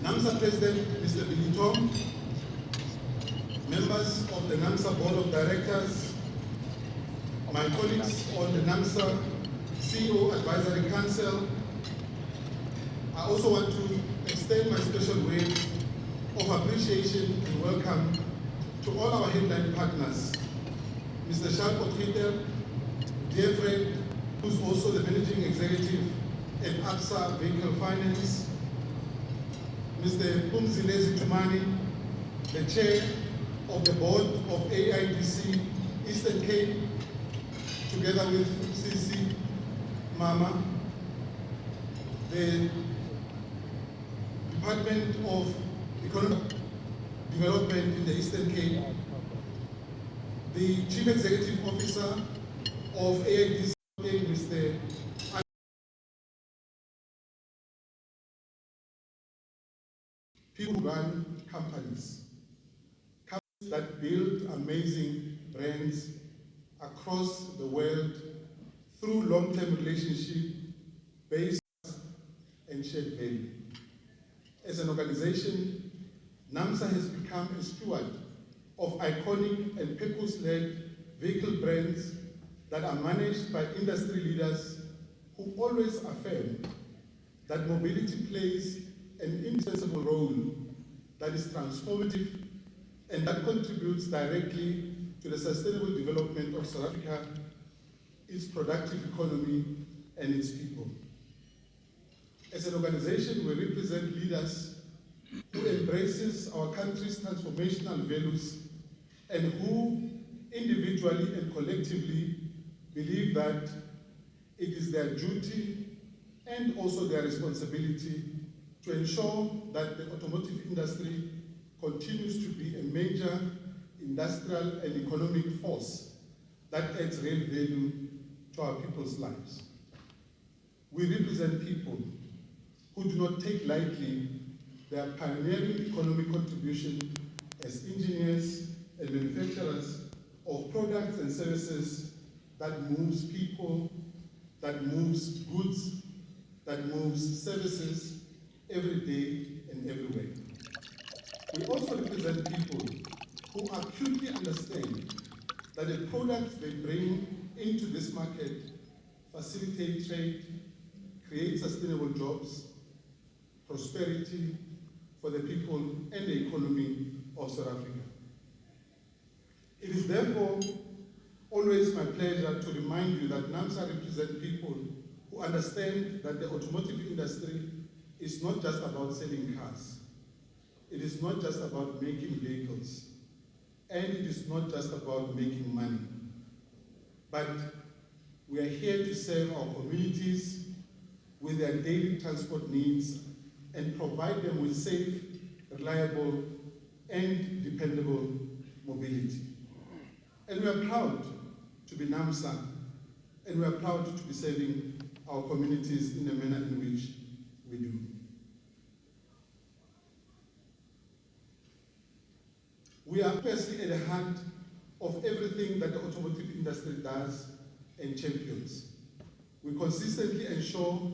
Naamsa President, Mr. Tom, members of the Naamsa Board of Directors, my colleagues on the Naamsa CEO Advisory Council, I also want to extend my special wave of appreciation and welcome to all our headline partners, Mr. Charles Potgieter, dear friend, who's also the Managing Executive at ABSA Vehicle Finance, Mr. Pumzilezi Tumani, the Chair of the Board of AIDC Eastern Cape, together with CC Mama, the Department of Economic Development in the Eastern Cape, the Chief Executive Officer of AIDC, Mr. People who run companies that build amazing brands across the world through long-term relationship based and shared value. As an organization, Naamsa has become a steward of iconic and purpose-led vehicle brands that are managed by industry leaders who always affirm that mobility plays an indispensable role that is transformative and that contributes directly to the sustainable development of South Africa, its productive economy, and its people. As an organization, we represent leaders who embraces our country's transformational values and who individually and collectively believe that it is their duty and also their responsibility to ensure that the automotive industry continues to be a major industrial and economic force that adds real value to our people's lives. We represent people who do not take lightly their pioneering economic contribution as engineers and manufacturers of products and services that moves people, that moves goods, that moves services every day and everywhere. We also represent people who acutely understand that the products they bring into this market facilitate trade, create sustainable jobs, prosperity for the people and the economy of South Africa. It is therefore always my pleasure to remind you that Naamsa represents people who understand that the automotive industry is not just about selling cars. It is not just about making vehicles. And it is not just about making money. But we are here to serve our communities with their daily transport needs and provide them with safe, reliable, and dependable mobility. And we are proud to be Naamsa, and we are proud to be serving our communities in the manner in which we do. We are obviously at the heart of everything that the automotive industry does and champions. We consistently ensure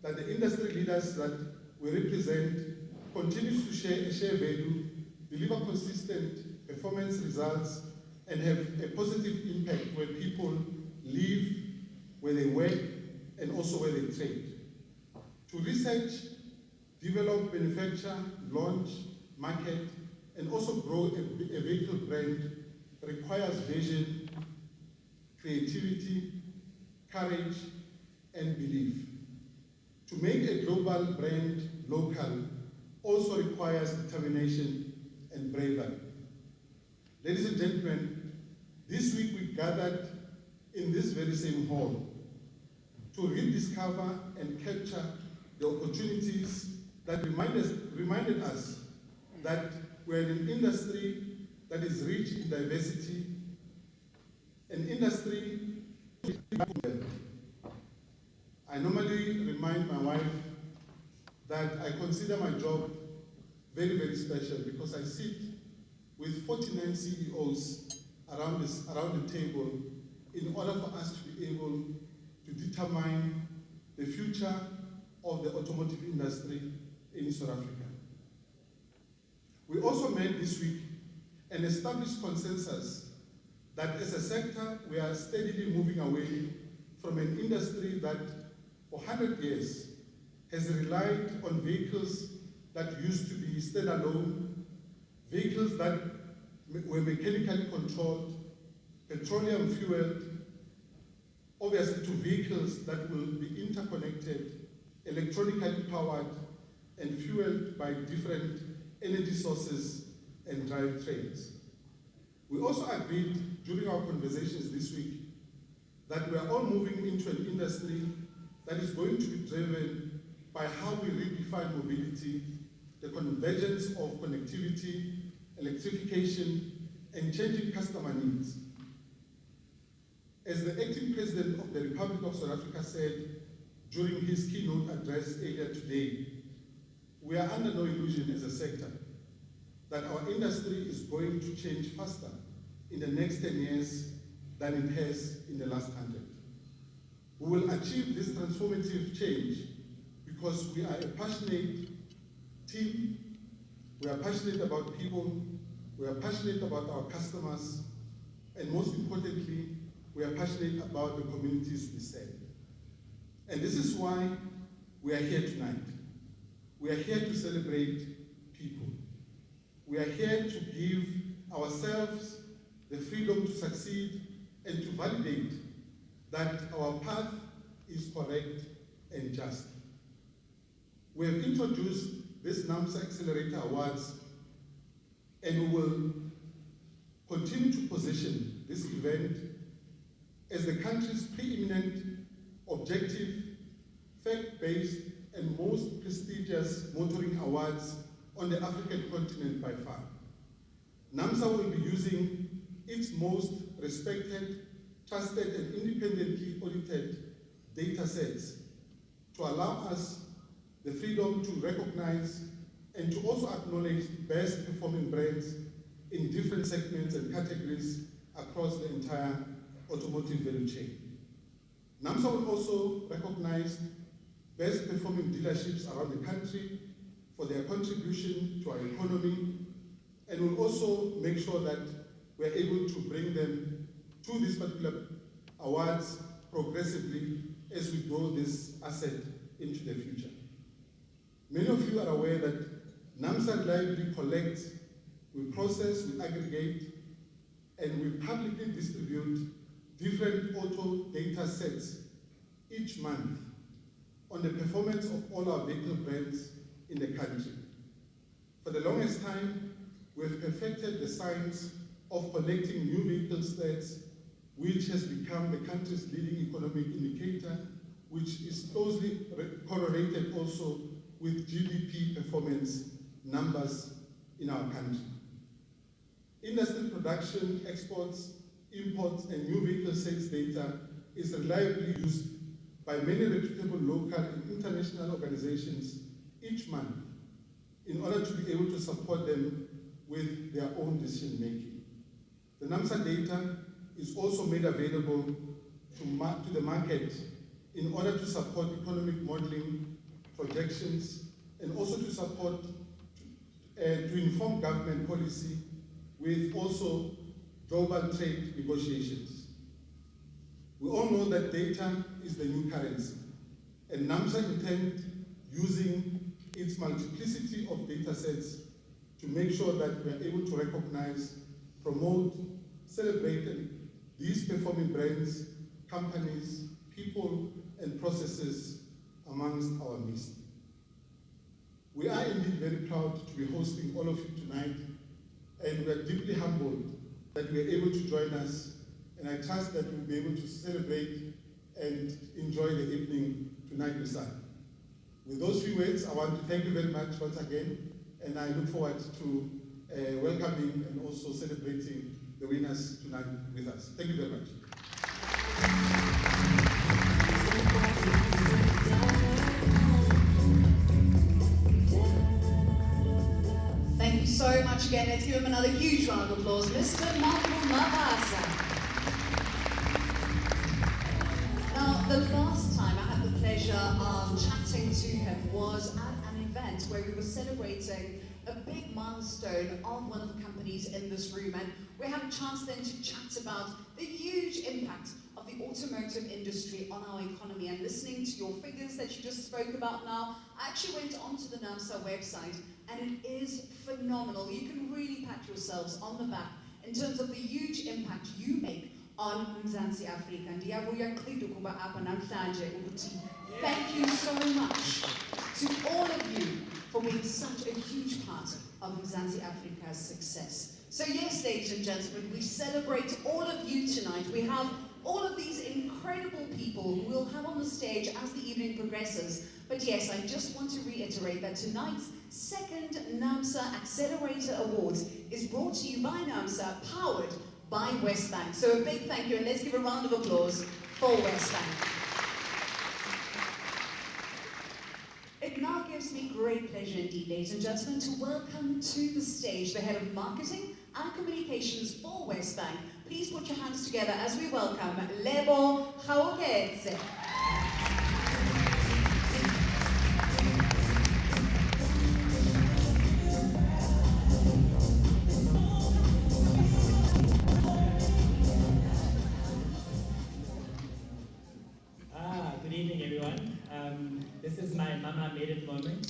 that the industry leaders that we represent continue to share value, deliver consistent performance results, and have a positive impact where people live, where they work, and also where they trade. To research, develop, manufacture, launch, market, and also grow a vehicle brand requires vision, creativity, courage, and belief. To make a global brand local also requires determination and bravery. Ladies and gentlemen, this week we gathered in this very same hall to rediscover and capture the opportunities that reminded us that we're in an industry that is rich in diversity, an industry. I normally remind my wife that I consider my job very, very special because I sit with 49 CEOs around the table in order for us to be able to determine the future of the automotive industry in South Africa. We also met this week an established consensus that as a sector, we are steadily moving away from an industry that for 100 years has relied on vehicles that used to be standalone, vehicles that were mechanically controlled, petroleum fueled, obviously to vehicles that will be interconnected, electronically powered, and fueled by different energy sources and drivetrains. We also agreed during our conversations this week that we are all moving into an industry that is going to be driven by how we redefine mobility, the convergence of connectivity, electrification, and changing customer needs. As the acting president of the Republic of South Africa said during his keynote address earlier today, we are under no illusion as a sector that our industry is going to change faster in the next 10 years than it has in the last 100. We will achieve this transformative change because we are a passionate team, we are passionate about people, we are passionate about our customers, and most importantly, we are passionate about the communities we serve. And this is why we are here tonight. We are here to celebrate people. We are here to give ourselves the freedom to succeed and to validate that our path is correct and just. We have introduced this Naamsa Accelerator Awards, and we will continue to position this event as the country's preeminent, objective, fact-based, and most prestigious motoring awards on the African continent by far. Naamsa will be using its most respected, trusted, and independently audited data sets to allow us the freedom to recognize and to also acknowledge best performing brands in different segments and categories across the entire automotive value chain. Naamsa will also recognize best performing dealerships around the country for their contribution to our economy, and will also make sure that we're able to bring them to these particular awards progressively as we grow this asset into the future. Many of you are aware that Naamsa reliably collects, we process, we aggregate, and we publicly distribute different auto data sets each month on the performance of all our vehicle brands in the country. For the longest time, we have perfected the science of collecting new vehicle stats, which has become the country's leading economic indicator, which is closely correlated also with GDP performance numbers in our country. Industry production, exports, imports, and new vehicle sales data is reliably used by many reputable local and international organizations each month in order to be able to support them with their own decision making. The Naamsa data is also made available to the market in order to support economic modeling, projections, and also to support, to inform government policy with also global trade negotiations. We all know that data is the new currency, and Naamsa intends using its multiplicity of data sets to make sure that we are able to recognize, promote, celebrate these performing brands, companies, people, and processes amongst our midst. We are indeed very proud to be hosting all of you tonight, and we are deeply humbled that we are able to join us, and I trust that we'll be able to celebrate and enjoy the evening tonight with us. With those few words, I want to thank you very much once again, and I look forward to welcoming and also celebrating the winners tonight with us. Thank you very much. Thank you so much again. Let's give him another huge round of applause. Mr. Mabasa. Now, the last time I had the pleasure of chatting to him was at an event where we were celebrating a big milestone of one of the companies in this room, and we have a chance then to chat about the huge impact of the automotive industry on our economy. And listening to your figures that you just spoke about now, I actually went onto the Naamsa website, and it is phenomenal. You can really pat yourselves on the back in terms of the huge impact you make on Mzansi Afrika. Ndiyavuya kakhulu ukuba apha namhlanje ukuthi thank you so much to all of you for being such a huge part of Mzansi Afrika's success. So yes, ladies and gentlemen, we celebrate all of you tonight. We have all of these incredible people who we'll have on the stage as the evening progresses. But yes, I just want to reiterate that tonight's second Naamsa Accelerator Awards is brought to you by Naamsa, powered by West Bank. So a big thank you, and let's give a round of applause for West Bank. It now gives me great pleasure indeed, ladies and gentlemen, to welcome to the stage the Head of Marketing and Communications for West Bank. Please put your hands together as we welcome Lebo Khawoketse.